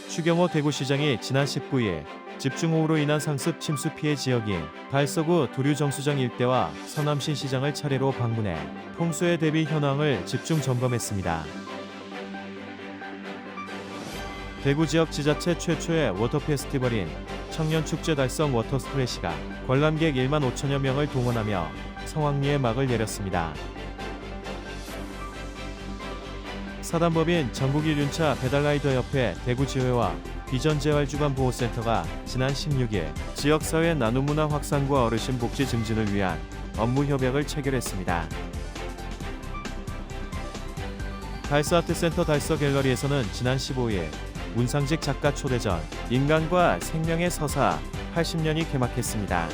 추경호 대구시장이 지난 19일 집중호우로 인한 상습 침수 피해 지역인 달서구 두류정수장 일대와 서남신 시장을 차례로 방문해 홍수에 대비 현황을 집중 점검했습니다. 대구 지역 지자체 최초의 워터 페스티벌인 청년축제 달성 워터 스플래시가 관람객 1만 5천여 명을 동원하며 성황리에 막을 내렸습니다. 사단법인 전국일륜차 배달라이더협회 대구지회와 비전재활주간보호센터가 지난 16일 지역사회 나눔문화 확산과 어르신 복지 증진을 위한 업무 협약을 체결했습니다. 달서아트센터 달서갤러리에서는 지난 15일 문상직 작가 초대전 인간과 생명의 서사 80년이 개막했습니다.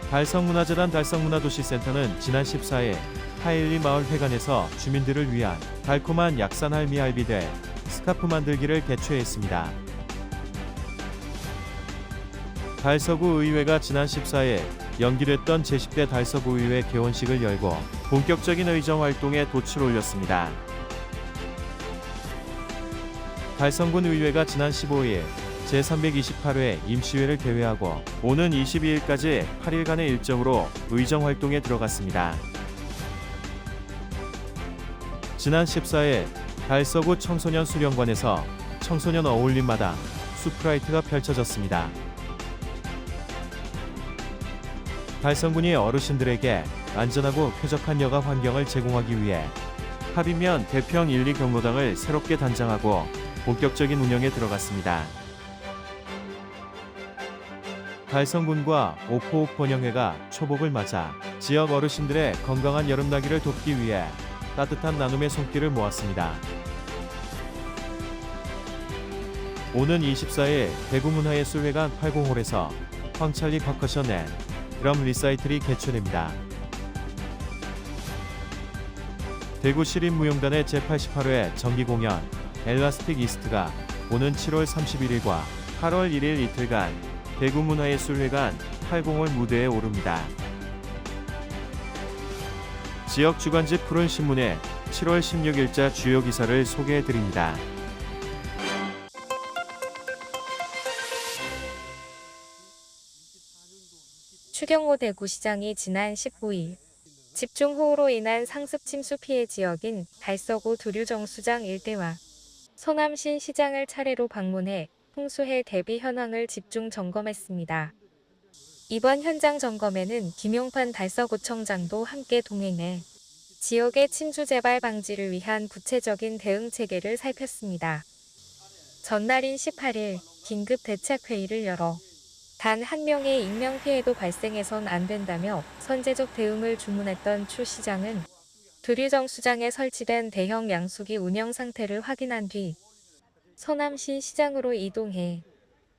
달성문화재단 달성문화도시센터는 지난 14일 하일리 마을 회관에서 주민들을 위한 달콤한 약산 할미 할비들 스카프 만들기를 개최했습니다. 달서구 의회가 지난 14일 연기됐던 제10대 달서구 의회 개원식을 열고 본격적인 의정 활동에 돛을 올렸습니다. 달성군 의회가 지난 15일 제328회 임시회를 개회하고 오는 22일까지 8일간의 일정으로 의정 활동에 들어갔습니다. 지난 14일 달서구 청소년 수련관에서 청소년 어울림마당 수프라이트가 펼쳐졌습니다. 달성군이 어르신들에게 안전하고 쾌적한 여가 환경을 제공하기 위해 합의면 대평 1, 2 경로당을 새롭게 단장하고 본격적인 운영에 들어갔습니다. 달성군과 오포옥 번영회가 초복을 맞아 지역 어르신들의 건강한 여름나기를 돕기 위해 따뜻한 나눔의 손길을 모았습니다. 오는 24일 대구문화예술회관 80홀에서 황찰리 퍼커션 앤 드럼 리사이틀이 개최됩니다. 대구시립무용단의 제88회 정기공연 엘라스틱 이스트가 오는 7월 31일과 8월 1일 이틀간 대구문화예술회관 80홀 무대에 오릅니다. 지역 주간지 푸른 신문에 7월 16일자 주요 기사를 소개해드립니다. 추경호 대구시장이 지난 19일 집중호우로 인한 상습 침수 피해 지역인 달서구 두류정수장 일대와 서남신 시장을 차례로 방문해 홍수해 대비 현황을 집중 점검했습니다. 이번 현장 점검에는 김용판 달서구청장도 함께 동행해 지역의 침수 재발 방지를 위한 구체적인 대응 체계를 살폈습니다. 전날인 18일 긴급 대책회의를 열어 단 한 명의 인명피해도 발생해선 안 된다며 선제적 대응을 주문했던 추 시장은 두류정수장에 설치된 대형 양수기 운영 상태를 확인한 뒤 서남신 시장으로 이동해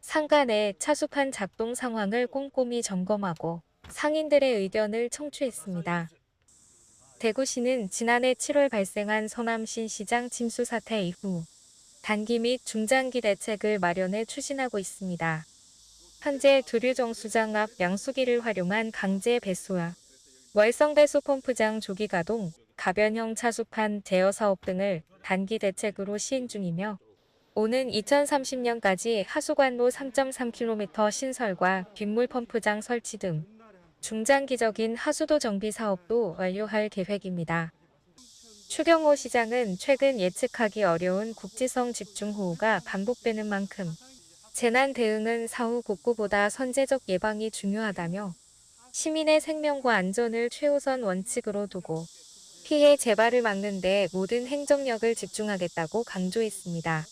상가 내 차수판 작동 상황을 꼼꼼히 점검하고 상인들의 의견을 청취했습니다. 대구시는 지난해 7월 발생한 서남신 시장 침수 사태 이후 단기 및 중장기 대책을 마련해 추진하고 있습니다. 현재 두류정수장 앞 양수기를 활용한 강제 배수와 월성 배수 펌프장 조기 가동, 가변형 차수판 제어 사업 등을 단기 대책으로 시행 중이며 오는 2030년까지 하수관로 3.3km 신설과 빗물 펌프장 설치 등 중장기적인 하수도 정비 사업도 완료할 계획입니다. 추경호 시장은 최근 예측하기 어려운 국지성 집중호우가 반복되는 만큼 재난 대응은 사후 복구보다 선제적 예방이 중요하다며 시민의 생명과 안전을 최우선 원칙으로 두고 피해 재발을 막는 데 모든 행정력을 집중하겠다고 강조했습니다.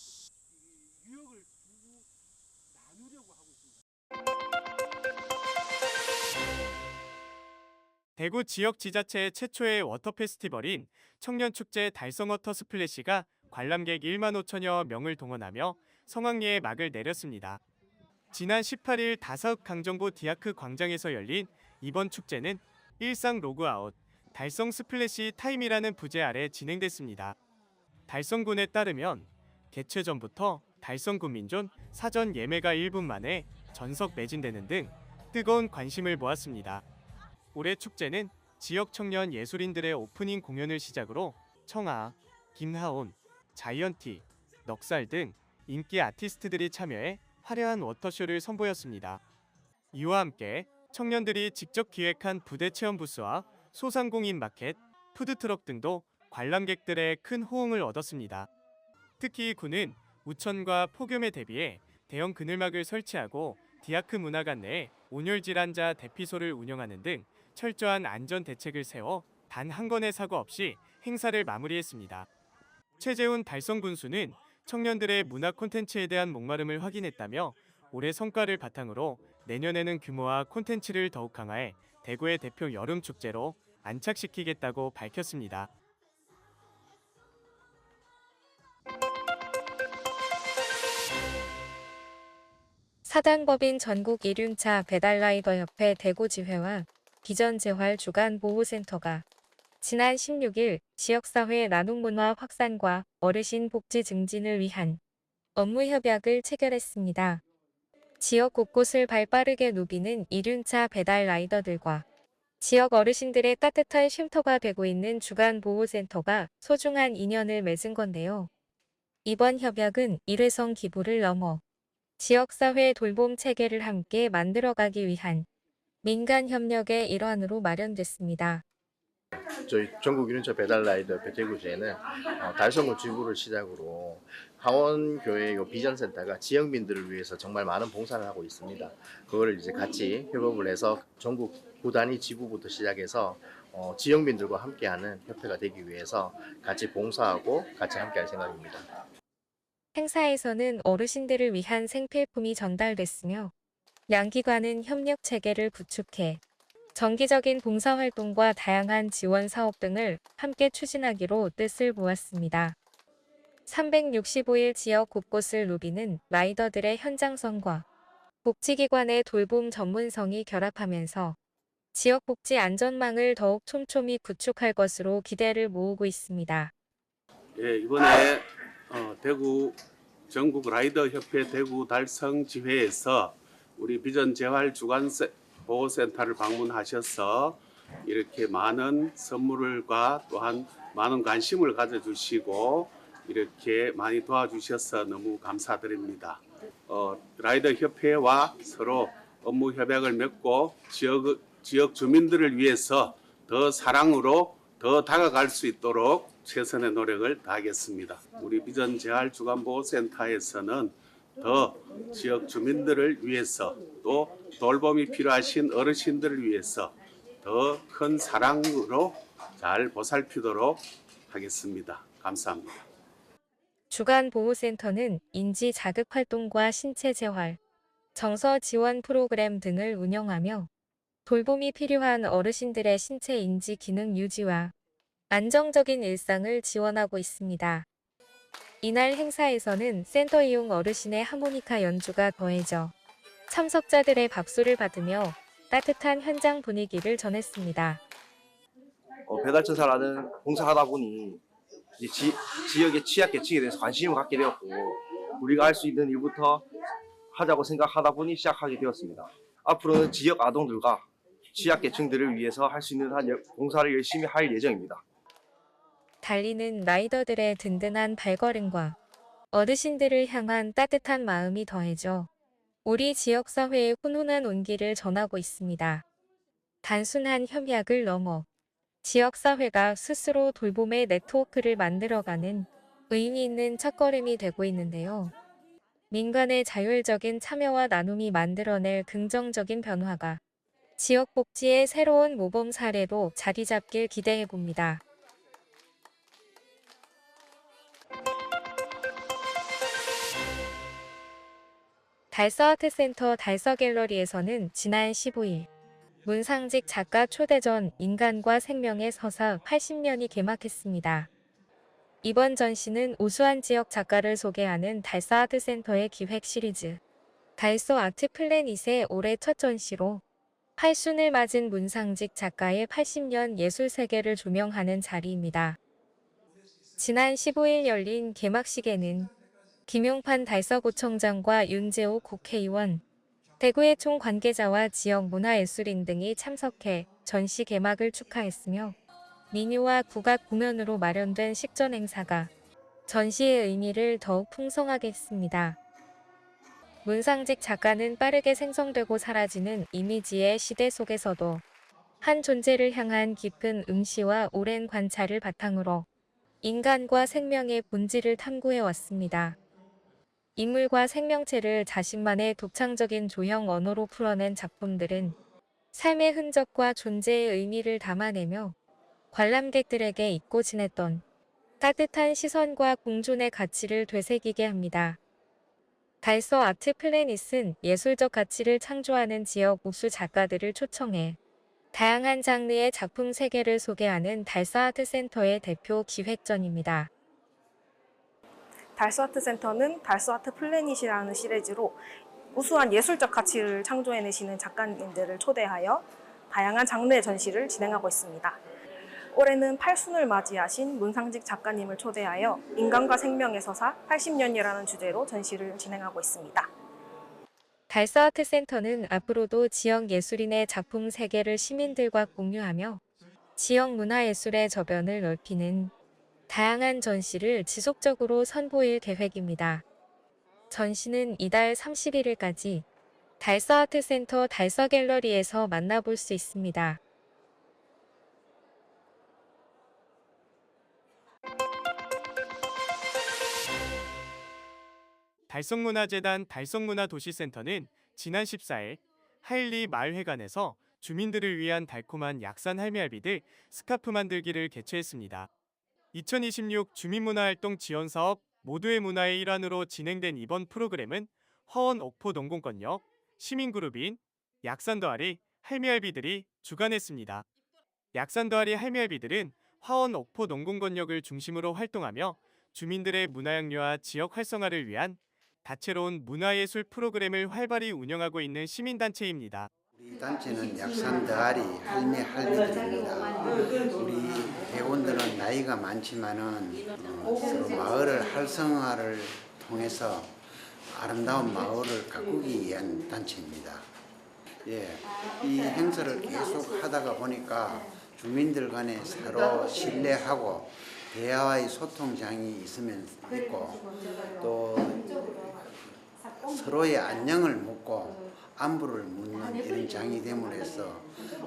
대구 지역 지자체 최초의 워터 페스티벌인 청년축제 달성워터 스플래시가 관람객 1만 5천여 명을 동원하며 성황리에 막을 내렸습니다. 지난 18일 다사읍 강정구 디아크 광장에서 열린 이번 축제는 일상 로그아웃, 달성 스플래시 타임이라는 부제 아래 진행됐습니다. 달성군에 따르면 개최 전부터 달성군민존 사전 예매가 1분 만에 전석 매진되는 등 뜨거운 관심을 모았습니다. 올해 축제는 지역 청년 예술인들의 오프닝 공연을 시작으로 청아, 김하온, 자이언티, 넉살 등 인기 아티스트들이 참여해 화려한 워터쇼를 선보였습니다. 이와 함께 청년들이 직접 기획한 부대 체험 부스와 소상공인 마켓, 푸드트럭 등도 관람객들의 큰 호응을 얻었습니다. 특히 군은 우천과 폭염에 대비해 대형 그늘막을 설치하고 디아크 문화관 내에 온열 질환자 대피소를 운영하는 등 철저한 안전 대책을 세워 단 한 건의 사고 없이 행사를 마무리했습니다. 최재훈 달성 군수는 청년들의 문화 콘텐츠에 대한 목마름을 확인했다며 올해 성과를 바탕으로 내년에는 규모와 콘텐츠를 더욱 강화해 대구의 대표 여름 축제로 안착시키겠다고 밝혔습니다. 사단법인 전국 일륜차 배달라이더협회 대구지회와 비전재활 주간보호센터가 지난 16일 지역사회 나눔문화 확산과 어르신 복지 증진을 위한 업무협약을 체결했습니다. 지역 곳곳을 발빠르게 누비는 일륜차 배달라이더들과 지역 어르신들의 따뜻한 쉼터가 되고 있는 주간보호센터가 소중한 인연을 맺은 건데요. 이번 협약은 일회성 기부를 넘어 지역사회 돌봄 체계를 함께 만들어가기 위한 민간 협력의 일환으로 마련됐습니다. 저희 전국 유륜차 배달라이더 협회 대구지회는 달성구 지부를 시작으로 하원교회 비전센터가 지역민들을 위해서 정말 많은 봉사를 하고 있습니다. 그거를 이제 같이 협업을 해서 전국 구단위 지부부터 시작해서 지역민들과 함께하는 협회가 되기 위해서 같이 봉사하고 같이 함께할 생각입니다. 행사에서는 어르신들을 위한 생필품이 전달됐으며 양기관은 협력 체계를 구축해 정기적인 봉사활동과 다양한 지원 사업 등을 함께 추진하기로 뜻을 모았습니다. 365일 지역 곳곳을 누비는 라이더들의 현장성과 복지기관의 돌봄 전문성이 결합하면서 지역 복지 안전망을 더욱 촘촘히 구축할 것으로 기대를 모으고 있습니다. 예, 이번에 대구 전국 라이더 협회 대구 달성 지회에서 우리 비전 재활 주간 보호센터를 방문하셔서 이렇게 많은 선물과 또한 많은 관심을 가져주시고 이렇게 많이 도와주셔서 너무 감사드립니다. 라이더 협회와 서로 업무 협약을 맺고 지역 주민들을 위해서 더 사랑으로 더 다가갈 수 있도록 최선의 노력을 다하겠습니다. 우리 비전 재활 주간보호센터에서는 더 지역 주민들을 위해서 또 돌봄이 필요하신 어르신들을 위해서 더 큰 사랑으로 잘 보살피도록 하겠습니다. 감사합니다. 주간보호센터는 인지 자극 활동과 신체 재활, 정서 지원 프로그램 등을 운영하며 돌봄이 필요한 어르신들의 신체 인지 기능 유지와 안정적인 일상을 지원하고 있습니다. 이날 행사에서는 센터 이용 어르신의 하모니카 연주가 더해져 참석자들의 박수를 받으며 따뜻한 현장 분위기를 전했습니다. 배달천사라는 봉사하다 보니 이제 지역의 취약계층에 대해서 관심을 갖게 되었고 우리가 할 수 있는 일부터 하자고 생각하다 보니 시작하게 되었습니다. 앞으로는 지역 아동들과 취약계층들을 위해서 할 수 있는 한 봉사를 열심히 할 예정입니다. 달리는 라이더들의 든든한 발걸음과 어르신들을 향한 따뜻한 마음이 더해져 우리 지역사회의 훈훈한 온기를 전하고 있습니다. 단순한 협약을 넘어 지역사회가 스스로 돌봄의 네트워크를 만들어가는 의미 있는 첫걸음이 되고 있는데요. 민간의 자율적인 참여와 나눔이 만들어낼 긍정적인 변화가 지역 복지의 새로운 모범 사례로 자리 잡길 기대해봅니다. 달서아트센터 달서갤러리에서는 지난 15일 문상직 작가 초대전 인간과 생명의 서사 80년이 개막했습니다. 이번 전시는 우수한 지역 작가를 소개하는 달서아트센터의 기획 시리즈 달서아트 플래닛의 올해 첫 전시로 8순을 맞은 문상직 작가의 80년 예술 세계를 조명하는 자리입니다. 지난 15일 열린 개막식에는 김용판 달서구청장과 윤재호 국회의원, 대구의 총 관계자와 지역 문화예술인 등이 참석해 전시 개막을 축하했으며 민요와 국악 공연으로 마련된 식전 행사가 전시의 의미를 더욱 풍성하게 했습니다. 문상직 작가는 빠르게 생성되고 사라지는 이미지의 시대 속에서도 한 존재를 향한 깊은 응시와 오랜 관찰을 바탕으로 인간과 생명의 본질을 탐구해 왔습니다. 인물과 생명체를 자신만의 독창적인 조형 언어로 풀어낸 작품들은 삶의 흔적과 존재의 의미를 담아내며 관람객들에게 잊고 지냈던 따뜻한 시선과 공존의 가치를 되새기게 합니다. 달서 아트 플래닛은 예술적 가치를 창조하는 지역 우수 작가들을 초청해 다양한 장르의 작품 세계를 소개하는 달서 아트 센터의 대표 기획전입니다. 달서 아트 센터는 달서 아트 플래닛이라는 시리즈로 우수한 예술적 가치를 창조해내시는 작가님들을 초대하여 다양한 장르의 전시를 진행하고 있습니다. 올해는 팔순을 맞이하신 문상직 작가님을 초대하여 인간과 생명의 서사 80년이라는 주제로 전시를 진행하고 있습니다. 달서 아트 센터는 앞으로도 지역 예술인의 작품 세계를 시민들과 공유하며 지역 문화예술의 저변을 넓히는 다양한 전시를 지속적으로 선보일 계획입니다. 전시는 이달 31일까지 달서 아트 센터 달서 갤러리에서 만나볼 수 있습니다. 달성문화재단 달성문화도시센터는 지난 14일 하일리 마을회관에서 주민들을 위한 달콤한 약산 할미알비들 스카프 만들기를 개최했습니다. 2026 주민문화활동 지원사업 모두의 문화의 일환으로 진행된 이번 프로그램은 화원 옥포 농공권역 시민그룹인 약산더하리 할미알비들이 주관했습니다. 약산더하리 할미알비들은 화원 옥포 농공권역을 중심으로 활동하며 주민들의 문화양료와 지역 활성화를 위한 다채로운 문화예술 프로그램을 활발히 운영하고 있는 시민단체입니다. 우리 단체는 약산 더하리 할미들입니다. 우리 회원들은 나이가 많지만은 서로 마을을 활성화를 통해서 아름다운 마을을 가꾸기 위한 단체입니다. 이 행사를 계속 하다가 보니까 주민들 간에 서로 신뢰하고 대화의 소통장이 있으면 있고 또 서로의 안녕을 묻고 안부를 묻는 이런 장이 됨으로 해서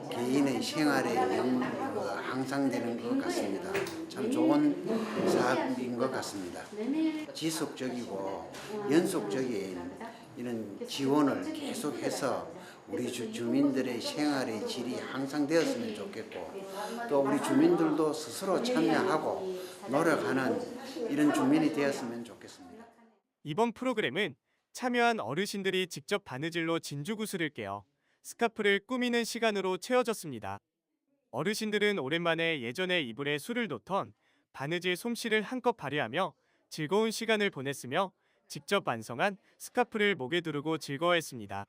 개인의 생활에 향상되는 것 같습니다. 참 좋은 사업인 것 같습니다. 지속적이고 연속적인 이런 지원을 계속해서 우리 주민들의 생활의 질이 향상되었으면 좋겠고 또 우리 주민들도 스스로 참여하고 노력하는 이런 주민이 되었으면 좋겠습니다. 이번 프로그램은 참여한 어르신들이 직접 바느질로 진주구슬을 깨어 스카프를 꾸미는 시간으로 채워졌습니다. 어르신들은 오랜만에 예전의 이불에 술을 놓던 바느질 솜씨를 한껏 발휘하며 즐거운 시간을 보냈으며 직접 완성한 스카프를 목에 두르고 즐거워했습니다.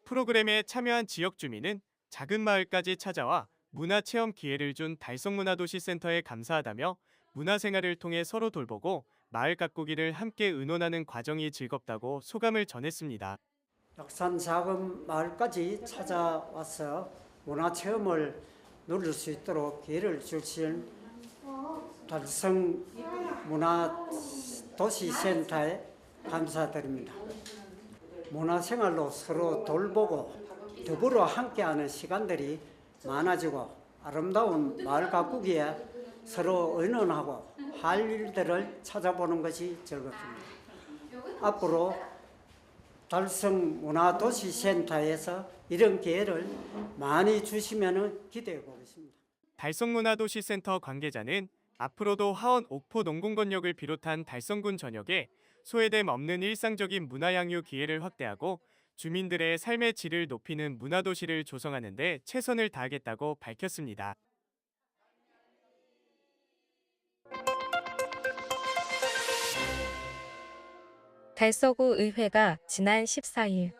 프로그램에 참여한 지역 주민은 작은 마을까지 찾아와 문화체험 기회를 준 달성문화도시센터에 감사하다며 문화생활을 통해 서로 돌보고 마을 가꾸기를 함께 의논하는 과정이 즐겁다고 소감을 전했습니다. 약산 작은 마을까지 찾아와서 문화체험을 누릴 수 있도록 기회를 주신 달성문화도시센터에 감사드립니다. 문화생활로 서로 돌보고 더불어 함께하는 시간들이 많아지고 아름다운 마을 가꾸기에 서로 의논하고 할 일들을 찾아보는 것이 즐겁습니다. 앞으로 달성문화도시센터에서 이런 기회를 많이 주시면 기대해 보겠습니다. 달성문화도시센터 관계자는 앞으로도 하원 옥포 농공권역을 비롯한 달성군 전역에 소외됨 없는 일상적인 문화양육 기회를 확대하고 주민들의 삶의 질을 높이는 문화도시를 조성하는 데 최선을 다하겠다고 밝혔습니다. 달서구 의회가 지난 14일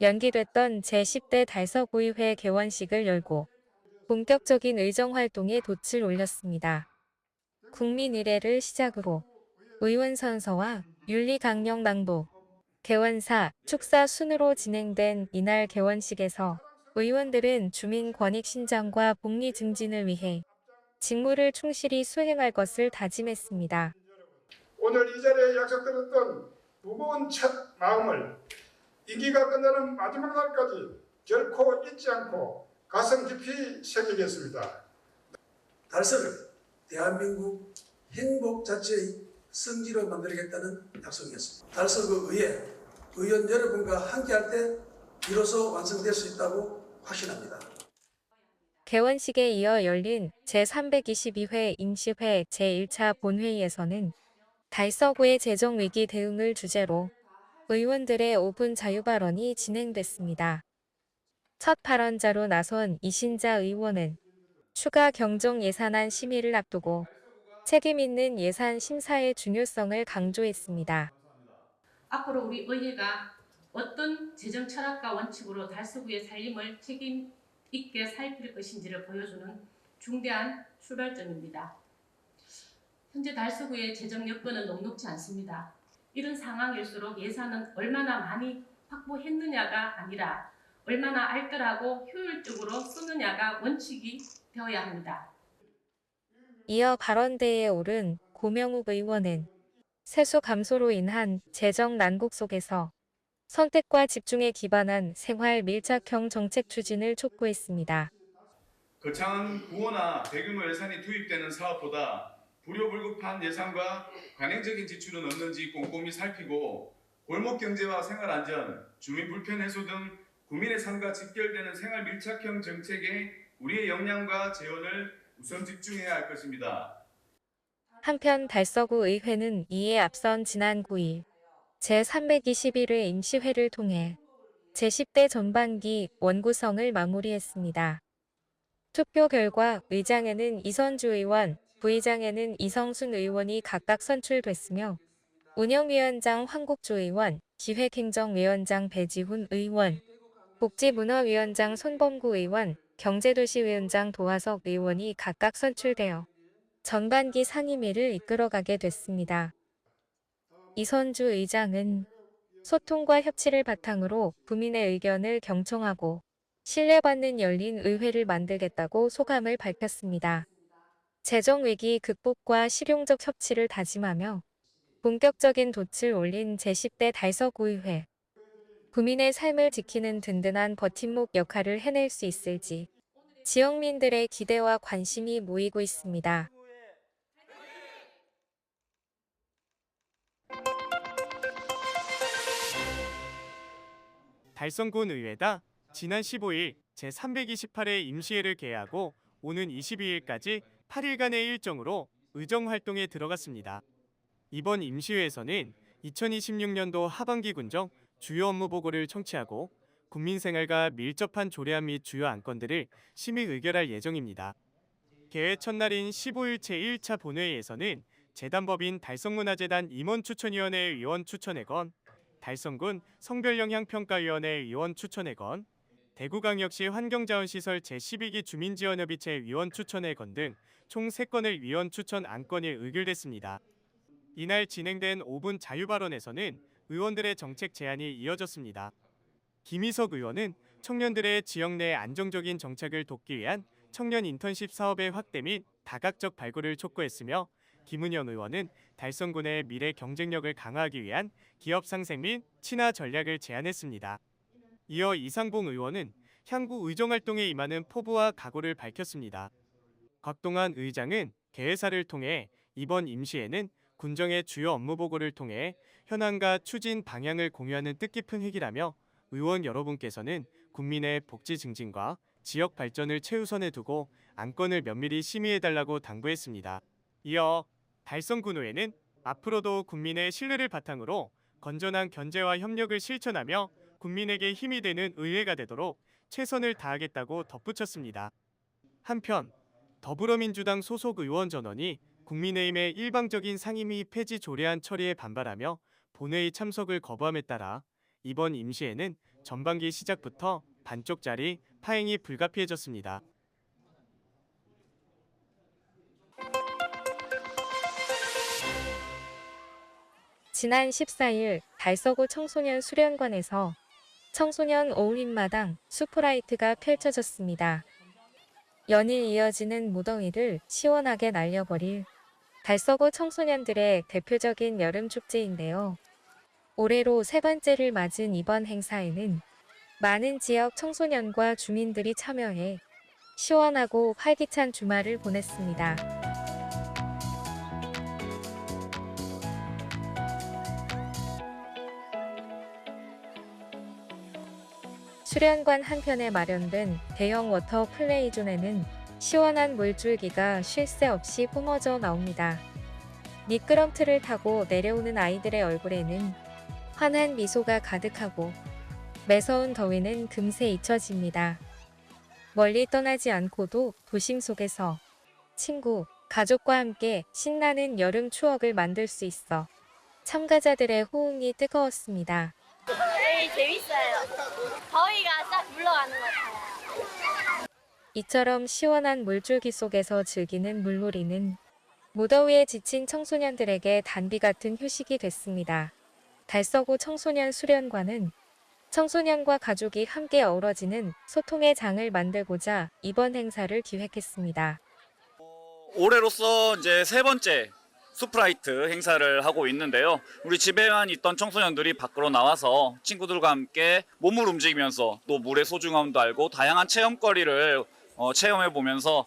연기됐던 제10대 달서구의회 개원식을 열고 본격적인 의정활동에 돛을 올렸습니다. 국민 의례를 시작으로 의원 선서와 윤리 강령 낭독, 개원사, 축사 순으로 진행된 이날 개원식에서 의원들은 주민 권익 신장과 복리 증진을 위해 직무를 충실히 수행할 것을 다짐했습니다. 오늘 이 자리에 약속드렸던 무거운 마음을 임기가 끝나는 마지막 날까지 결코 잊지 않고 가슴 깊이 새기겠습니다. 달성을 대한민국 행복자치의 성지로 만들겠다는 약속이었습니다. 달성의 의회 의원 여러분과 함께할 때 비로소 완성될 수 있다고 확신합니다. 개원식에 이어 열린 제322회 임시회 제1차 본회의에서는 달서구의 재정위기 대응을 주제로 의원들의 5분 자유발언이 진행됐습니다. 첫 발언자로 나선 이신자 의원은 추가 경정 예산안 심의를 앞두고 책임 있는 예산 심사의 중요성을 강조했습니다. 앞으로 우리 의회가 어떤 재정 철학과 원칙으로 달서구의 살림을 책임 있게 살필 것인지를 보여주는 중대한 출발점입니다. 현재 달서구의 재정 여건은 녹록지 않습니다. 이런 상황일수록 예산은 얼마나 많이 확보했느냐가 아니라 얼마나 알뜰하고 효율적으로 쓰느냐가 원칙이 되어야 합니다. 이어 발언대에 오른 고명욱 의원은 세수 감소로 인한 재정 난국 속에서 선택과 집중에 기반한 생활 밀착형 정책 추진을 촉구했습니다. 거창한 구호나 대규모 예산이 투입되는 사업보다 불효불급한 예산과 관행적인 지출은 없는지 꼼꼼히 살피고 골목 경제와 생활 안전, 주민 불편 해소 등 국민의 삶과 직결되는 생활 밀착형 정책에 우리의 역량과 재원을 우선 집중해야 할 것입니다. 한편 달서구 의회는 이에 앞선 지난 9일 제321회 임시회를 통해 제10대 전반기 원구성을 마무리했습니다. 투표 결과 의장에는 이선주 의원, 부의장에는 이성순 의원이 각각 선출됐으며 운영위원장 황국주 의원, 기획행정위원장 배지훈 의원, 복지문화위원장 손범구 의원, 경제도시위원장 도화석 의원이 각각 선출되어 전반기 상임위를 이끌어가게 됐습니다. 이선주 의장은 소통과 협치를 바탕으로 국민의 의견을 경청하고 신뢰받는 열린 의회를 만들겠다고 소감을 밝혔습니다. 재정위기 극복과 실용적 협치를 다짐하며 본격적인 돛을 올린 제10대 달서구의회. 국민의 삶을 지키는 든든한 버팀목 역할을 해낼 수 있을지 지역민들의 기대와 관심이 모이고 있습니다. 달성군 의회다 지난 15일 제328회 임시회를 개회하고 오는 22일까지 8일간의 일정으로 의정활동에 들어갔습니다. 이번 임시회에서는 2026년도 하반기 군정 주요 업무 보고를 청취하고 국민생활과 밀접한 조례안 및 주요 안건들을 심의 의결할 예정입니다. 개회 첫날인 15일째 1차 본회의에서는 재단법인 달성문화재단 임원 추천위원회 의원 추천회건, 달성군 성별영향평가위원회 의원 추천회건, 대구광역시 환경자원시설 제12기 주민지원협의체 위원 추천회건 등 총 3건을 위원 추천 안건이 의결됐습니다. 이날 진행된 5분 자유발언에서는 의원들의 정책 제안이 이어졌습니다. 김희석 의원은 청년들의 지역 내 안정적인 정착을 돕기 위한 청년 인턴십 사업의 확대 및 다각적 발굴을 촉구했으며 김은영 의원은 달성군의 미래 경쟁력을 강화하기 위한 기업 상생 및 친화 전략을 제안했습니다. 이어 이상봉 의원은 향후 의정활동에 임하는 포부와 각오를 밝혔습니다. 곽동환 의장은 개회사를 통해 이번 임시회는 군정의 주요 업무 보고를 통해 현황과 추진 방향을 공유하는 뜻깊은 회기라며 의원 여러분께서는 국민의 복지 증진과 지역 발전을 최우선에 두고 안건을 면밀히 심의해달라고 당부했습니다. 이어 달성군의회는 앞으로도 국민의 신뢰를 바탕으로 건전한 견제와 협력을 실천하며 국민에게 힘이 되는 의회가 되도록 최선을 다하겠다고 덧붙였습니다. 한편 더불어민주당 소속 의원 전원이 국민의힘의 일방적인 상임위 폐지 조례안 처리에 반발하며 본회의 참석을 거부함에 따라 이번 임시회는 전반기 시작부터 반쪽짜리 파행이 불가피해졌습니다. 지난 14일 달서구 청소년 수련관에서 청소년 어울림마당 슈퍼라이트가 펼쳐졌습니다. 연일 이어지는 무더위를 시원하게 날려버릴 달서구 청소년들의 대표적인 여름 축제인데요. 올해로 세 번째를 맞은 이번 행사에는 많은 지역 청소년과 주민들이 참여해 시원하고 활기찬 주말을 보냈습니다. 수련관 한편에 마련된 대형 워터 플레이존에는 시원한 물줄기가 쉴 새 없이 뿜어져 나옵니다. 미끄럼틀을 타고 내려오는 아이들의 얼굴에는 환한 미소가 가득하고 매서운 더위는 금세 잊혀집니다. 멀리 떠나지 않고도 도심 속에서 친구, 가족과 함께 신나는 여름 추억을 만들 수 있어 참가자들의 호응이 뜨거웠습니다. 제일 재밌어요. 더위가 싹 물러가는 것 같아요. 이처럼 시원한 물줄기 속에서 즐기는 물놀이는 무더위에 지친 청소년들에게 단비 같은 휴식이 됐습니다. 달서구 청소년 수련관은 청소년과 가족이 함께 어우러지는 소통의 장을 만들고자 이번 행사를 기획했습니다. 올해로서 이제 세 번째 숲라이트 행사를 하고 있는데요. 우리 집에만 있던 청소년들이 밖으로 나와서 친구들과 함께 몸을 움직이면서 또 물의 소중함도 알고 다양한 체험거리를 체험해 보면서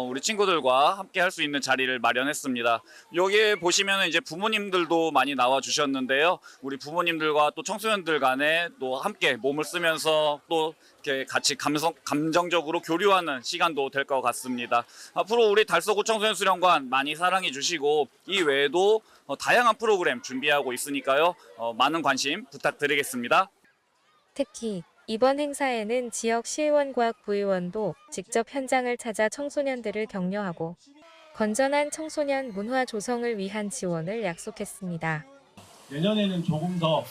우리 친구들과 함께 할 수 있는 자리를 마련했습니다. 여기에 보시면 이제 부모님들도 많이 나와 주셨는데요. 우리 부모님들과 또 청소년들 간에 또 함께 몸을 쓰면서 또 이렇게 같이 감정적으로 교류하는 시간도 될 것 같습니다. 앞으로 우리 달서구 청소년 수련관 많이 사랑해 주시고 이 외에도 다양한 프로그램 준비하고 있으니까요. 많은 관심 부탁드리겠습니다. 특히 이번 행사에는 지역 시의원과 구의원도 직접 현장을 찾아 청소년들을 격려하고 건전한 청소년 문화 조성을 위한 지원을 약속했습니다. 내년에는 조금 더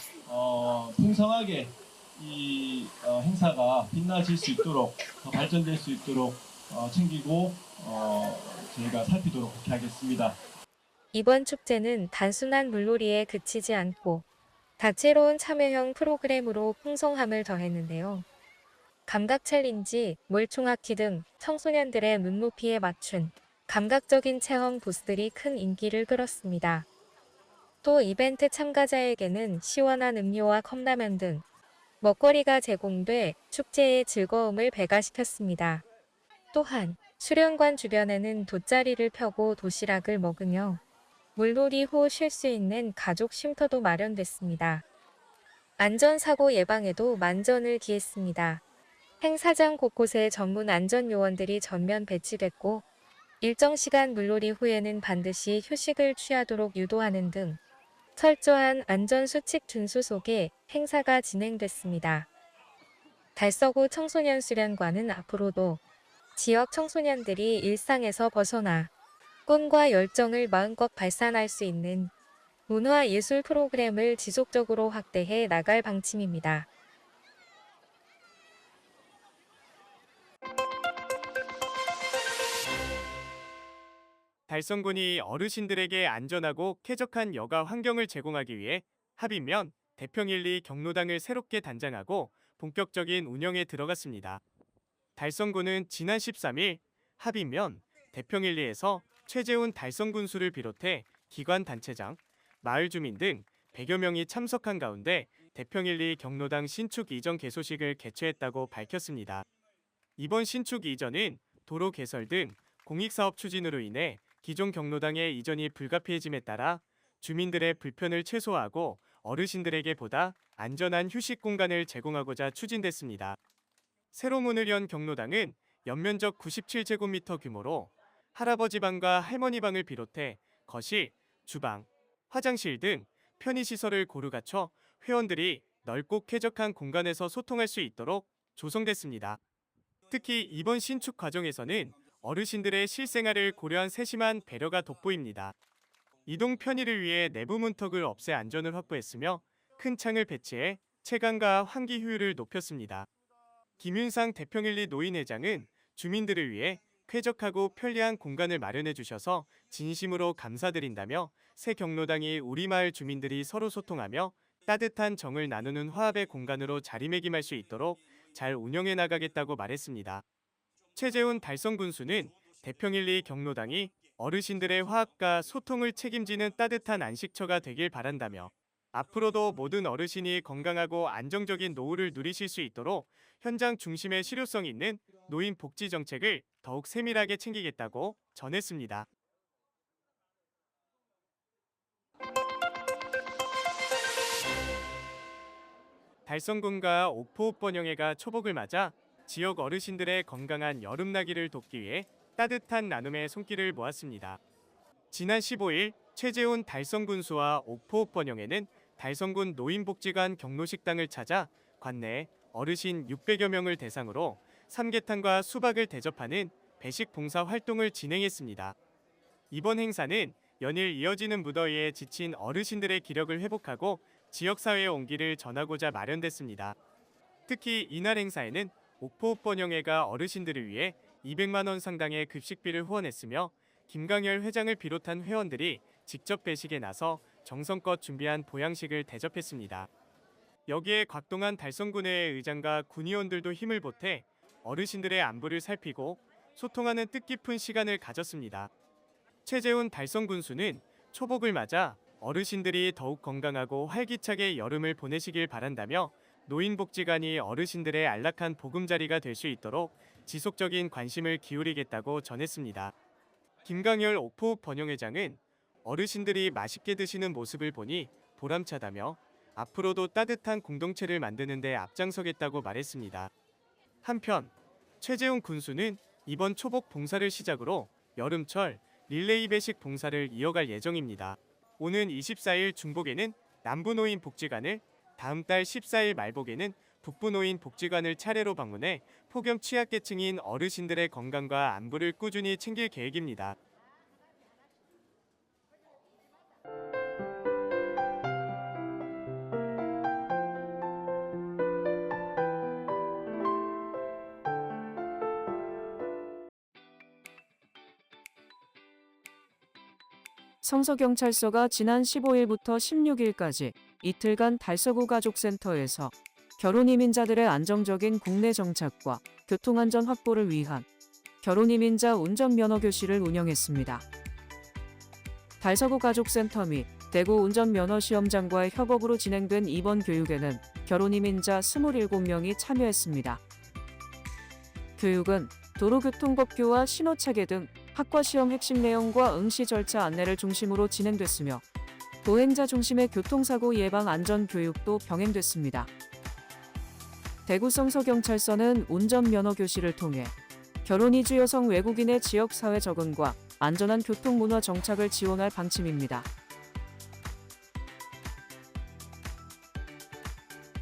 풍성하게 이 행사가 빛나질 수 있도록 더 발전될 수 있도록 챙기고 저희가 살피도록 그렇게 하겠습니다. 이번 축제는 단순한 물놀이에 그치지 않고 다채로운 참여형 프로그램으로 풍성함을 더했는데요. 감각 챌린지, 물총악기 등 청소년들의 눈높이에 맞춘 감각적인 체험 부스들이 큰 인기를 끌었습니다. 또 이벤트 참가자에게는 시원한 음료와 컵라면 등 먹거리가 제공돼 축제의 즐거움을 배가시켰습니다. 또한 수련관 주변에는 돗자리를 펴고 도시락을 먹으며 물놀이 후 쉴 수 있는 가족 쉼터도 마련됐습니다. 안전사고 예방에도 만전을 기했습니다. 행사장 곳곳에 전문 안전요원들이 전면 배치됐고 일정 시간 물놀이 후에는 반드시 휴식을 취하도록 유도하는 등 철저한 안전수칙 준수 속에 행사가 진행됐습니다. 달서구 청소년 수련관은 앞으로도 지역 청소년들이 일상에서 벗어나 꿈과 열정을 마음껏 발산할 수 있는 문화예술 프로그램을 지속적으로 확대해 나갈 방침입니다. 달성군이 어르신들에게 안전하고 쾌적한 여가 환경을 제공하기 위해 합의면 대평일리 경로당을 새롭게 단장하고 본격적인 운영에 들어갔습니다. 달성군은 지난 13일 합의면 대평일리에서 최재훈 달성군수를 비롯해 기관 단체장, 마을 주민 등 100여 명이 참석한 가운데 대평일리 경로당 신축 이전 개소식을 개최했다고 밝혔습니다. 이번 신축 이전은 도로 개설 등 공익사업 추진으로 인해 기존 경로당의 이전이 불가피해짐에 따라 주민들의 불편을 최소화하고 어르신들에게 보다 안전한 휴식 공간을 제공하고자 추진됐습니다. 새로 문을 연 경로당은 연면적 97제곱미터 규모로 할아버지 방과 할머니 방을 비롯해 거실, 주방, 화장실 등 편의시설을 고루 갖춰 회원들이 넓고 쾌적한 공간에서 소통할 수 있도록 조성됐습니다. 특히 이번 신축 과정에서는 어르신들의 실생활을 고려한 세심한 배려가 돋보입니다. 이동 편의를 위해 내부 문턱을 없애 안전을 확보했으며 큰 창을 배치해 채광과 환기 효율을 높였습니다. 김윤상 대평일리 노인회장은 주민들을 위해 쾌적하고 편리한 공간을 마련해 주셔서 진심으로 감사드린다며 새 경로당이 우리 마을 주민들이 서로 소통하며 따뜻한 정을 나누는 화합의 공간으로 자리매김할 수 있도록 잘 운영해 나가겠다고 말했습니다. 최재훈 달성군수는 대평일리 경로당이 어르신들의 화합과 소통을 책임지는 따뜻한 안식처가 되길 바란다며 앞으로도 모든 어르신이 건강하고 안정적인 노후를 누리실 수 있도록 현장 중심의 실효성 있는 노인 복지 정책을 더욱 세밀하게 챙기겠다고 전했습니다. 달성군과 옥포읍번영회가 초복을 맞아 지역 어르신들의 건강한 여름나기를 돕기 위해 따뜻한 나눔의 손길을 모았습니다. 지난 15일 최재훈 달성군수와 옥포읍번영회는 달성군 노인복지관 경로식당을 찾아 관내 어르신 600여 명을 대상으로 삼계탕과 수박을 대접하는 배식 봉사 활동을 진행했습니다. 이번 행사는 연일 이어지는 무더위에 지친 어르신들의 기력을 회복하고 지역사회의 온기를 전하고자 마련됐습니다. 특히 이날 행사에는 옥포읍번영회가 어르신들을 위해 200만 원 상당의 급식비를 후원했으며 김강열 회장을 비롯한 회원들이 직접 배식에 나서 정성껏 준비한 보양식을 대접했습니다. 여기에 곽동한 달성군의 의장과 군의원들도 힘을 보태 어르신들의 안부를 살피고 소통하는 뜻깊은 시간을 가졌습니다. 최재훈 달성군수는 초복을 맞아 어르신들이 더욱 건강하고 활기차게 여름을 보내시길 바란다며 노인복지관이 어르신들의 안락한 보금자리가 될 수 있도록 지속적인 관심을 기울이겠다고 전했습니다. 김강열 옥포읍번영회장은 어르신들이 맛있게 드시는 모습을 보니 보람차다며 앞으로도 따뜻한 공동체를 만드는 데 앞장서겠다고 말했습니다. 한편 최재훈 군수는 이번 초복 봉사를 시작으로 여름철 릴레이 배식 봉사를 이어갈 예정입니다. 오는 24일 중복에는 남부노인복지관을, 다음 달 14일 말복에는 북부노인복지관을 차례로 방문해 폭염 취약계층인 어르신들의 건강과 안부를 꾸준히 챙길 계획입니다. 성서경찰서가 지난 15일부터 16일까지 이틀간 달서구 가족센터에서 결혼이민자들의 안정적인 국내 정착과 교통안전 확보를 위한 결혼이민자 운전면허교실을 운영했습니다. 달서구 가족센터 및 대구 운전면허시험장과의 협업으로 진행된 이번 교육에는 결혼이민자 27명이 참여했습니다. 교육은 도로교통법규와 신호체계 등 학과시험 핵심 내용과 응시 절차 안내를 중심으로 진행됐으며 보행자 중심의 교통사고 예방 안전 교육도 병행됐습니다. 대구 성서경찰서는 운전면허교실을 통해 결혼 이주 여성 외국인의 지역사회 적응과 안전한 교통문화 정착을 지원할 방침입니다.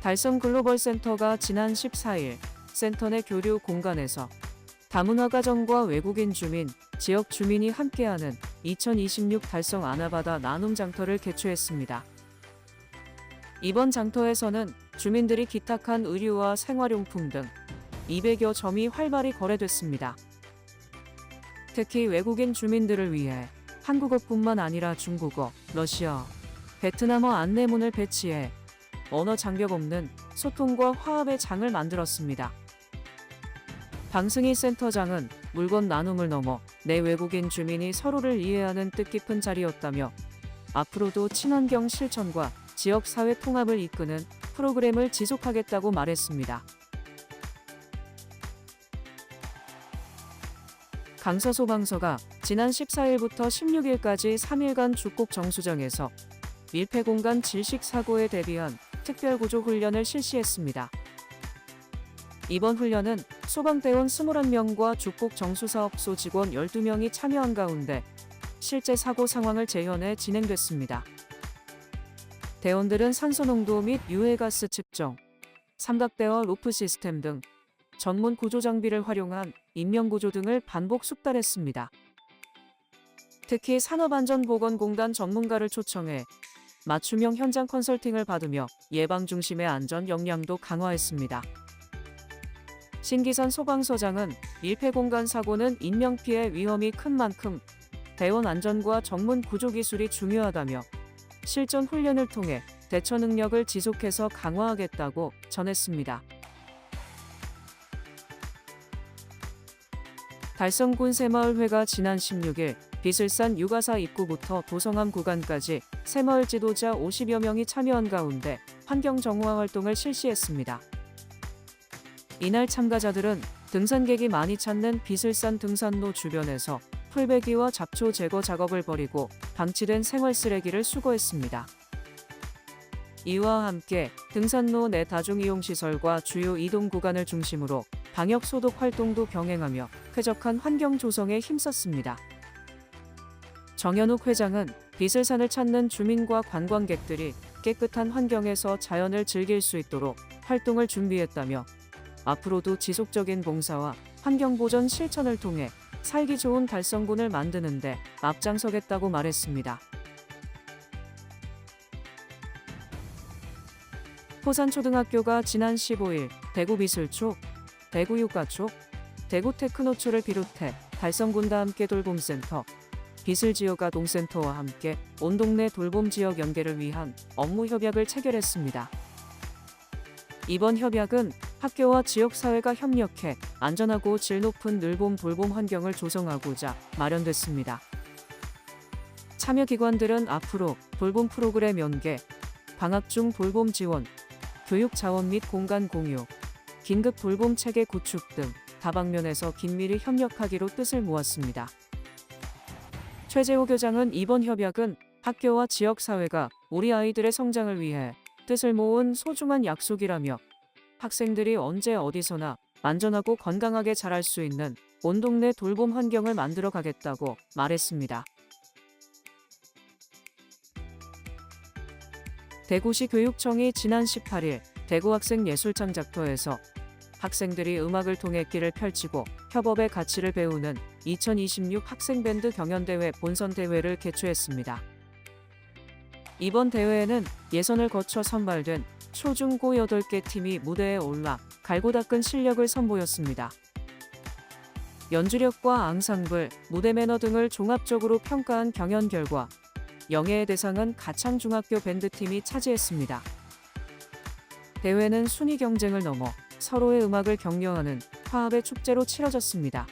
달성글로벌센터가 지난 14일 센터 내 교류 공간에서 다문화가정과 외국인 주민, 지역 주민이 함께하는 2026 달성 아나바다 나눔 장터를 개최했습니다. 이번 장터에서는 주민들이 기탁한 의류와 생활용품 등 200여 점이 활발히 거래됐습니다. 특히 외국인 주민들을 위해 한국어뿐만 아니라 중국어, 러시아, 베트남어 안내문을 배치해 언어 장벽 없는 소통과 화합의 장을 만들었습니다. 방승희 센터장은 물건 나눔을 넘어 내 외국인 주민이 서로를 이해하는 뜻깊은 자리였다며 앞으로도 친환경 실천과 지역사회 통합을 이끄는 프로그램을 지속하겠다고 말했습니다. 강서소방서가 지난 14일부터 16일까지 3일간 죽곡 정수장에서 밀폐공간 질식사고에 대비한 특별구조 훈련을 실시했습니다. 이번 훈련은 소방대원 21명과 죽곡 정수사업소 직원 12명이 참여한 가운데 실제 사고 상황을 재현해 진행됐습니다. 대원들은 산소농도 및 유해가스 측정, 삼각대와 로프 시스템 등 전문 구조 장비를 활용한 인명구조 등을 반복 숙달했습니다. 특히 산업안전보건공단 전문가를 초청해 맞춤형 현장 컨설팅을 받으며 예방 중심의 안전 역량도 강화했습니다. 신기산 소방서장은 밀폐공간 사고는 인명피해 위험이 큰 만큼 대원 안전과 전문 구조기술이 중요하다며 실전 훈련을 통해 대처 능력을 지속해서 강화하겠다고 전했습니다. 달성군 새마을회가 지난 16일 비슬산 유가사 입구부터 도성암 구간까지 새마을 지도자 50여 명이 참여한 가운데 환경 정화 활동을 실시했습니다. 이날 참가자들은 등산객이 많이 찾는 비슬산 등산로 주변에서 풀베기와 잡초 제거 작업을 벌이고 방치된 생활 쓰레기를 수거했습니다. 이와 함께 등산로 내 다중이용시설과 주요 이동 구간을 중심으로 방역 소독 활동도 병행하며 쾌적한 환경 조성에 힘썼습니다. 정현욱 회장은 비슬산을 찾는 주민과 관광객들이 깨끗한 환경에서 자연을 즐길 수 있도록 활동을 준비했다며 앞으로도 지속적인 봉사와 환경보전 실천을 통해 살기 좋은 달성군을 만드는 데 앞장서겠다고 말했습니다. 포산초등학교가 지난 15일 대구 비슬초, 대구 육가초, 대구 테크노초를 비롯해 달성군과 함께 돌봄센터, 비슬지역아동센터와 함께 온 동네 돌봄 지역 연계를 위한 업무 협약을 체결했습니다. 이번 협약은 학교와 지역사회가 협력해 안전하고 질 높은 늘봄 돌봄 환경을 조성하고자 마련됐습니다. 참여기관들은 앞으로 돌봄 프로그램 연계, 방학 중 돌봄 지원, 교육 자원 및 공간 공유, 긴급 돌봄 체계 구축 등 다방면에서 긴밀히 협력하기로 뜻을 모았습니다. 최재호 교장은 이번 협약은 학교와 지역사회가 우리 아이들의 성장을 위해 뜻을 모은 소중한 약속이라며 학생들이 언제 어디서나 안전하고 건강하게 자랄 수 있는 온 동네 돌봄 환경을 만들어 가겠다고 말했습니다. 대구시 교육청이 지난 18일 대구학생예술창작터에서 학생들이 음악을 통해 길을 펼치고 협업의 가치를 배우는 2026 학생밴드 경연대회 본선대회를 개최했습니다. 이번 대회에는 예선을 거쳐 선발된 초중고 8개 팀이 무대에 올라 갈고 닦은 실력을 선보였습니다. 연주력과 앙상블, 무대 매너 등을 종합적으로 평가한 경연 결과 영예의 대상은 가창중학교 밴드팀이 차지했습니다. 대회는 순위 경쟁을 넘어 서로의 음악을 격려하는 화합의 축제로 치러졌습니다.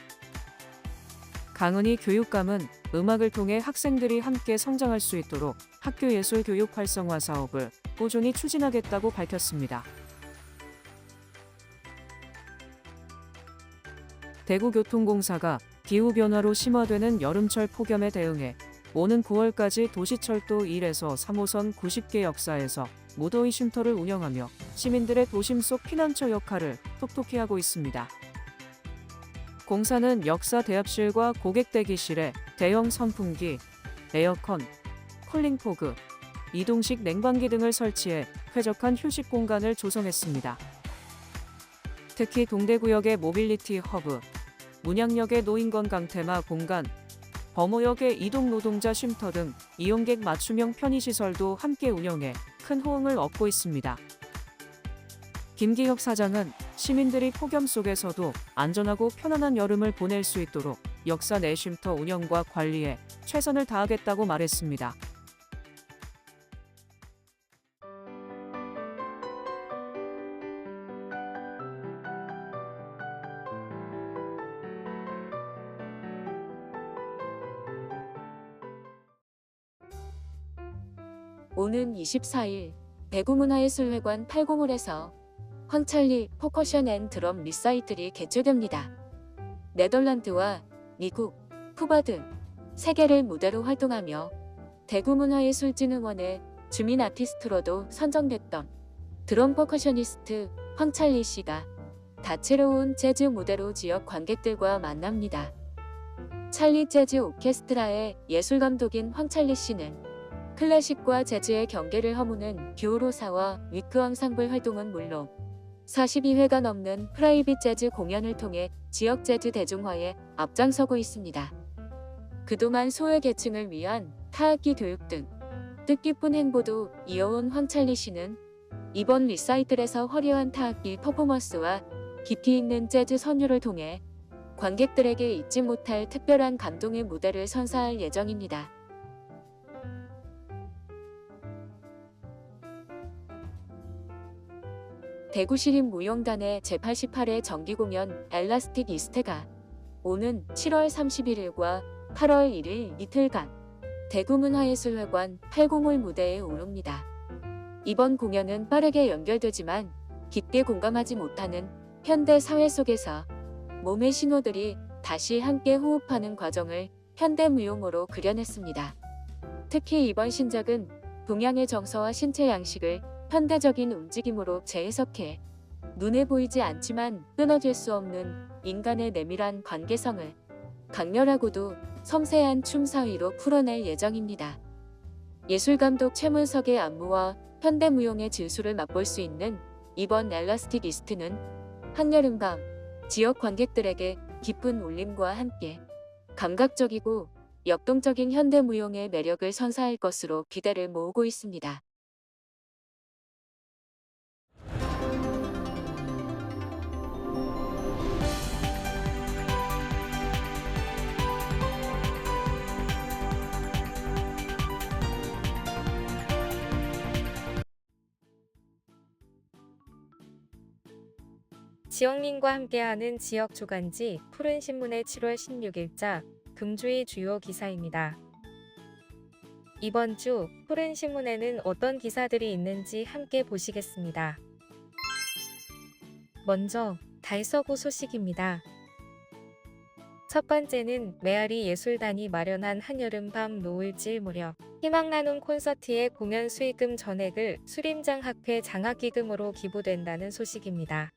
강은희 교육감은 음악을 통해 학생들이 함께 성장할 수 있도록 학교 예술 교육 활성화 사업을 꾸준히 추진하겠다고 밝혔습니다. 대구교통공사가 기후변화로 심화되는 여름철 폭염에 대응해 오는 9월까지 도시철도 1에서 3호선 90개 역사에서 무더위 쉼터를 운영하며 시민들의 도심 속 피난처 역할을 톡톡히 하고 있습니다. 공사는 역사 대합실과 고객 대기실에 대형 선풍기, 에어컨, 쿨링포그, 이동식 냉방기 등을 설치해 쾌적한 휴식 공간을 조성했습니다. 특히 동대구역의 모빌리티 허브, 문양역의 노인건강 테마 공간, 범호역의 이동 노동자 쉼터 등 이용객 맞춤형 편의시설도 함께 운영해 큰 호응을 얻고 있습니다. 김기혁 사장은 시민들이 폭염 속에서도 안전하고 편안한 여름을 보낼 수 있도록 역사 내 쉼터 운영과 관리에 최선을 다하겠다고 말했습니다. 오는 24일 대구문화예술회관 80홀에서 황찰리 퍼커션 앤 드럼 리사이틀이 개최됩니다. 네덜란드와 미국, 쿠바 등 세계를 무대로 활동하며 대구문화예술진흥원의 주민 아티스트로도 선정됐던 드럼 퍼커셔니스트 황찰리 씨가 다채로운 재즈 무대로 지역 관객들과 만납니다. 찰리 재즈 오케스트라의 예술감독인 황찰리 씨는 클래식과 재즈의 경계를 허무는 듀오로사와 위크 앙상블 활동은 물론 42회가 넘는 프라이빗 재즈 공연을 통해 지역 재즈 대중화에 앞장서고 있습니다. 그동안 소외계층을 위한 타악기 교육 등 뜻깊은 행보도 이어온 황찰리 씨는 이번 리사이틀에서 화려한 타악기 퍼포먼스와 깊이 있는 재즈 선율을 통해 관객들에게 잊지 못할 특별한 감동의 무대를 선사할 예정입니다. 대구시립무용단의 제88회 정기공연 엘라스틱 이스트가 오는 7월 31일과 8월 1일 이틀간 대구문화예술회관 8공홀 무대에 오릅니다. 이번 공연은 빠르게 연결되지만 깊게 공감하지 못하는 현대 사회 속에서 몸의 신호들이 다시 함께 호흡하는 과정을 현대무용으로 그려냈습니다. 특히 이번 신작은 동양의 정서와 신체 양식을 현대적인 움직임으로 재해석해 눈에 보이지 않지만 끊어질 수 없는 인간의 내밀한 관계성을 강렬하고도 섬세한 춤 사위로 풀어낼 예정입니다. 예술감독 최문석의 안무와 현대무용의 진수를 맛볼 수 있는 이번 엘라스틱 이스트는 한여름밤 지역 관객들에게 깊은 울림과 함께 감각적이고 역동적인 현대무용의 매력을 선사할 것으로 기대를 모으고 있습니다. 지영민과 함께하는 지역 주간지 푸른신문의 7월 16일자 금주의 주요 기사입니다. 이번 주 푸른신문에는 어떤 기사들이 있는지 함께 보시겠습니다. 먼저 달서구 소식입니다. 첫 번째는 메아리 예술단이 마련한 한여름밤 노을질 무렵 희망 나눔 콘서트의 공연 수익금 전액을 수림장학회 장학기금으로 기부된다는 소식입니다.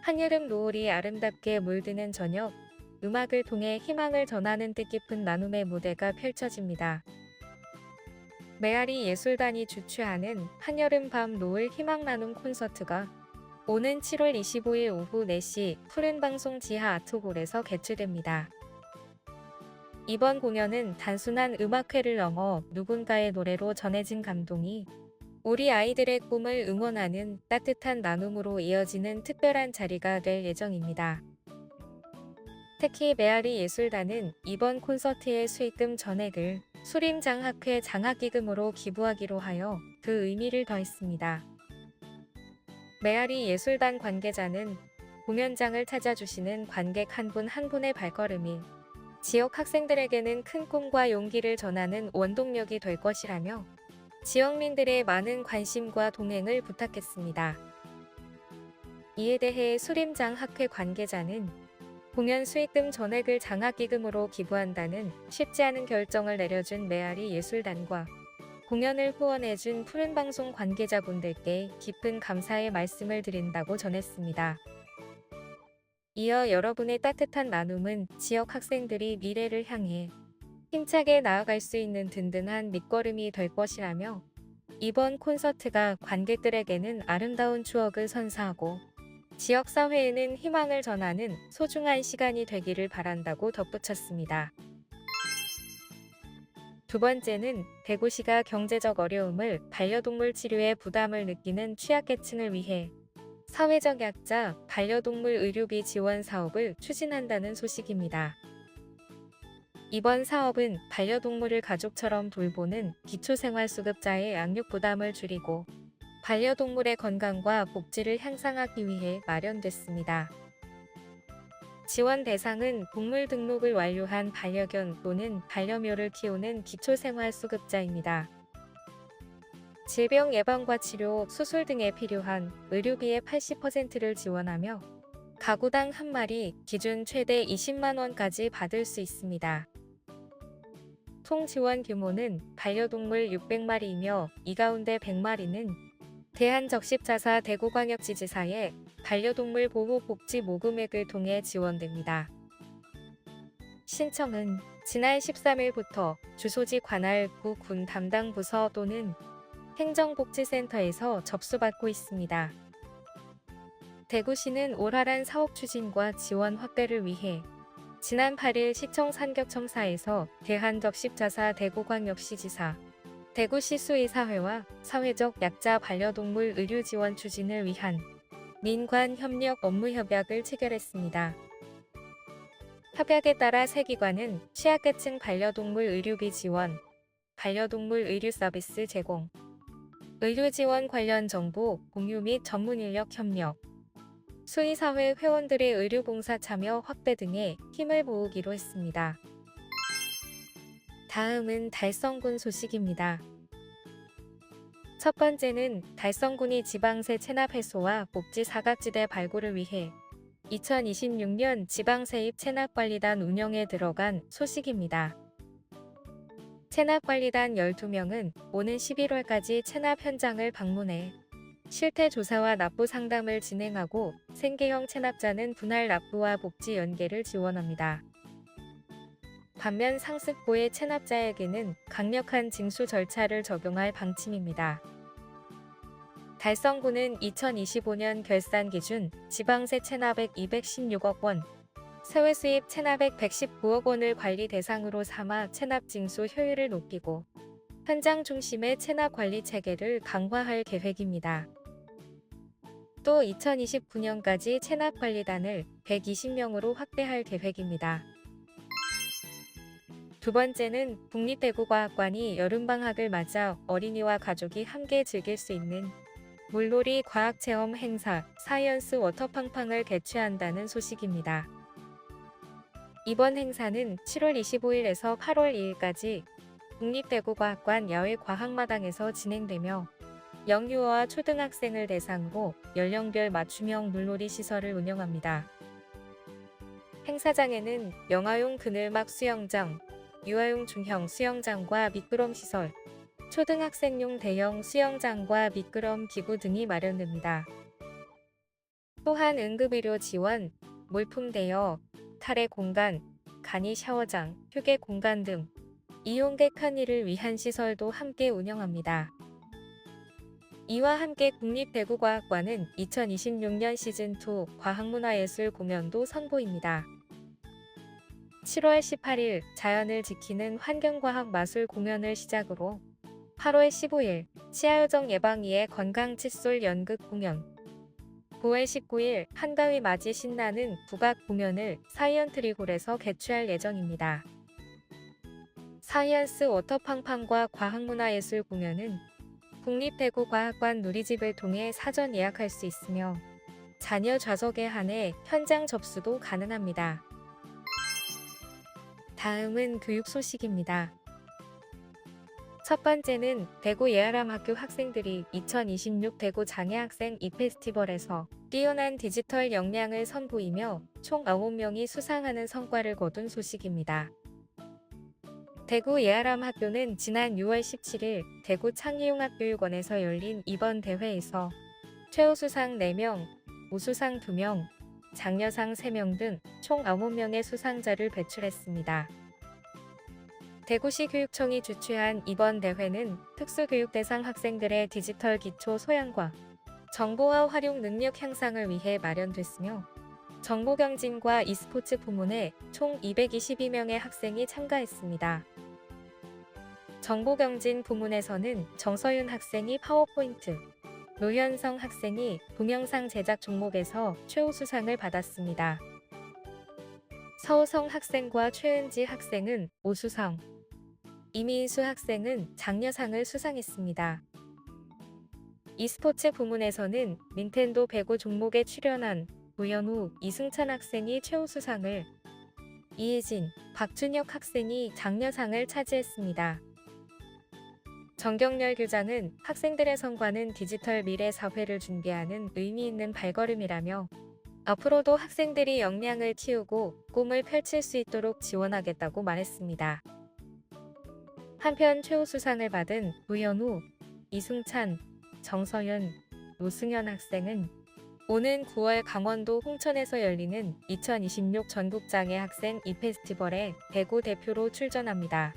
한여름 노을이 아름답게 물드는 저녁, 음악을 통해 희망을 전하는 뜻깊은 나눔의 무대가 펼쳐집니다. 메아리 예술단이 주최하는 한여름 밤 노을 희망 나눔 콘서트가 오는 7월 25일 오후 4시 푸른방송 지하 아트홀에서 개최됩니다. 이번 공연은 단순한 음악회를 넘어 누군가의 노래로 전해진 감동이 우리 아이들의 꿈을 응원하는 따뜻한 나눔으로 이어지는 특별한 자리가 될 예정입니다. 특히 메아리 예술단은 이번 콘서트의 수익금 전액을 수림장학회 장학기금으로 기부하기로 하여 그 의미를 더했습니다. 메아리 예술단 관계자는 공연장을 찾아주시는 관객 한 분 한 분의 발걸음이 지역 학생들에게는 큰 꿈과 용기를 전하는 원동력이 될 것이라며 지역민들의 많은 관심과 동행을 부탁했습니다. 이에 대해 수림장학회 관계자는 공연 수익금 전액을 장학기금으로 기부한다는 쉽지 않은 결정을 내려준 메아리 예술단과 공연을 후원해준 푸른방송 관계자분들께 깊은 감사의 말씀을 드린다고 전했습니다. 이어 여러분의 따뜻한 나눔은 지역 학생들이 미래를 향해 힘차게 나아갈 수 있는 든든한 밑거름이 될 것이라며 이번 콘서트가 관객들에게는 아름다운 추억을 선사하고 지역사회에는 희망을 전하는 소중한 시간이 되기를 바란다고 덧붙였습니다. 두 번째는 대구시가 경제적 어려움을 반려동물 치료에 부담을 느끼는 취약계층을 위해 사회적 약자 반려동물 의료비 지원 사업을 추진한다는 소식입니다. 이번 사업은 반려동물을 가족처럼 돌보는 기초생활수급자의 양육 부담을 줄이고 반려동물의 건강과 복지를 향상하기 위해 마련됐습니다. 지원 대상은 동물 등록을 완료한 반려견 또는 반려묘를 키우는 기초생활수급자입니다. 질병 예방과 치료, 수술 등에 필요한 의료비의 80%를 지원하며 가구당 한 마리 기준 최대 20만 원까지 받을 수 있습니다. 총 지원 규모는 반려동물 600마리이며 이 가운데 100마리는 대한적십자사 대구광역지지사의 반려동물 보호복지 모금액을 통해 지원됩니다. 신청은 지난 13일부터 주소지 관할 구 군 담당 부서 또는 행정복지센터에서 접수받고 있습니다. 대구시는 올할한 사업 추진과 지원 확대를 위해 지난 8일 시청 산격청사에서 대한적십자사 대구광역시지사, 대구시 수의사회와 사회적 약자 반려동물 의료 지원 추진을 위한 민관 협력 업무 협약을 체결했습니다. 협약에 따라 세 기관은 취약계층 반려동물 의료비 지원, 반려동물 의료 서비스 제공, 의료 지원 관련 정보 공유 및 전문 인력 협력, 수의사회 회원들의 의료봉사 참여 확대 등에 힘을 모으기로 했습니다. 다음은 달성군 소식입니다. 첫 번째는 달성군이 지방세 체납 해소와 복지 사각지대 발굴을 위해 2026년 지방세입 체납관리단 운영에 들어간 소식입니다. 체납관리단 12명은 오는 11월까지 체납 현장을 방문해 실태 조사와 납부 상담을 진행하고 생계형 체납자는 분할 납부와 복지 연계를 지원합니다. 반면 상습고의 체납자에게는 강력한 징수 절차를 적용할 방침입니다. 달성군은 2025년 결산 기준 지방세 체납액 216억 원, 세외수입 체납액 119억 원을 관리 대상으로 삼아 체납 징수 효율을 높이고 현장 중심의 체납 관리 체계를 강화할 계획입니다. 또 2029년까지 체납관리단을 120명으로 확대할 계획입니다. 두 번째는 국립대구과학관이 여름방학을 맞아 어린이와 가족이 함께 즐길 수 있는 물놀이 과학체험 행사 사이언스 워터팡팡을 개최한다는 소식입니다. 이번 행사는 7월 25일에서 8월 2일까지 국립대구과학관 야외과학마당에서 진행되며 영유아와 초등학생을 대상으로 연령별 맞춤형 물놀이 시설을 운영합니다. 행사장에는 영아용 그늘막 수영장, 유아용 중형 수영장과 미끄럼 시설, 초등학생용 대형 수영장과 미끄럼 기구 등이 마련됩니다. 또한 응급의료 지원, 물품 대여, 탈의 공간, 간이 샤워장, 휴게 공간 등 이용객 편의를 위한 시설도 함께 운영합니다. 이와 함께 국립대구과학관은 2026년 시즌2 과학문화예술 공연도 선보입니다. 7월 18일 자연을 지키는 환경과학 마술 공연을 시작으로 8월 15일 치아요정 예방위의 건강 칫솔 연극 공연, 9월 19일 한가위 맞이 신나는 국악 공연을 사이언트리홀에서 개최할 예정입니다. 사이언스 워터팡팡과 과학문화예술 공연은 국립대구과학관 누리집을 통해 사전 예약할 수 있으며 자녀 좌석에 한해 현장 접수도 가능합니다. 다음은 교육 소식입니다. 첫 번째는 대구 예아람학교 학생들이 2026 대구 장애학생 이페스티벌에서 뛰어난 디지털 역량을 선보이며 총 9명이 수상하는 성과를 거둔 소식입니다. 대구 예아람학교는 지난 6월 17일 대구 창의융합교육원에서 열린 이번 대회에서 최우수상 4명, 우수상 2명, 장려상 3명 등 총 9명의 수상자를 배출했습니다. 대구시 교육청이 주최한 이번 대회는 특수교육 대상 학생들의 디지털 기초 소양과 정보화 활용 능력 향상을 위해 마련됐으며 정보경진과 e스포츠 부문에 총 222명의 학생이 참가했습니다. 정보경진 부문에서는 정서윤 학생이 파워포인트, 노현성 학생이 동영상 제작 종목에서 최우수상을 받았습니다. 서우성 학생과 최은지 학생은 우수상, 이민수 학생은 장려상을 수상했습니다. e스포츠 부문에서는 닌텐도 배구 종목에 출연한 우연우, 이승찬 학생이 최우수상을, 이혜진, 박준혁 학생이 장려상을 차지했습니다. 정경렬 교장은 학생들의 성과는 디지털 미래 사회를 준비하는 의미 있는 발걸음이라며 앞으로도 학생들이 역량을 키우고 꿈을 펼칠 수 있도록 지원하겠다고 말했습니다. 한편 최우수상을 받은 우연우, 이승찬, 정서윤, 노승현 학생은 오는 9월 강원도 홍천에서 열리는 2026 전국장애학생 이페스티벌에 대구 대표로 출전합니다.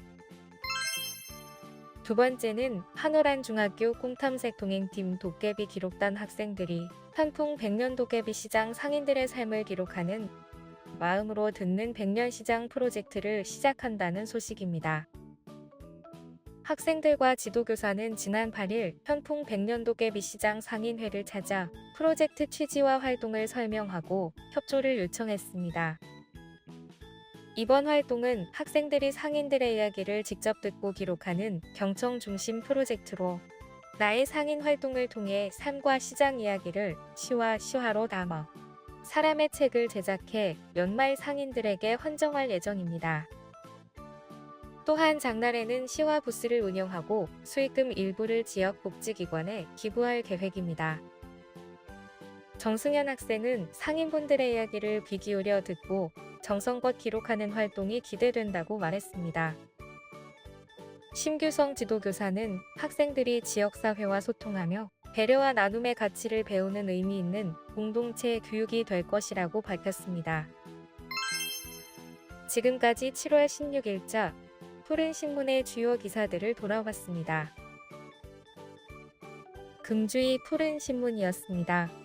두 번째는 한오란 중학교 꽁탐색 동행팀 도깨비 기록단 학생들이 현풍 100년 도깨비 시장 상인들의 삶을 기록하는 마음으로 듣는 100년 시장 프로젝트를 시작한다는 소식입니다. 학생들과 지도교사는 지난 8일 현풍 100년 도깨비 시장 상인회를 찾아 프로젝트 취지와 활동을 설명하고 협조를 요청했습니다. 이번 활동은 학생들이 상인들의 이야기를 직접 듣고 기록하는 경청 중심 프로젝트로 나의 상인 활동을 통해 삶과 시장 이야기를 시와 시화로 담아 사람의 책을 제작해 연말 상인들에게 헌정할 예정입니다. 또한 장날에는 시와 부스를 운영하고 수익금 일부를 지역 복지기관에 기부할 계획입니다. 정승현 학생은 상인분들의 이야기를 귀 기울여 듣고 정성껏 기록하는 활동이 기대된다고 말했습니다. 심규성 지도교사는 학생들이 지역사회와 소통하며 배려와 나눔의 가치를 배우는 의미 있는 공동체 교육이 될 것이라고 밝혔습니다. 지금까지 7월 16일자 푸른신문의 주요 기사들을 돌아봤습니다. 금주의 푸른신문이었습니다.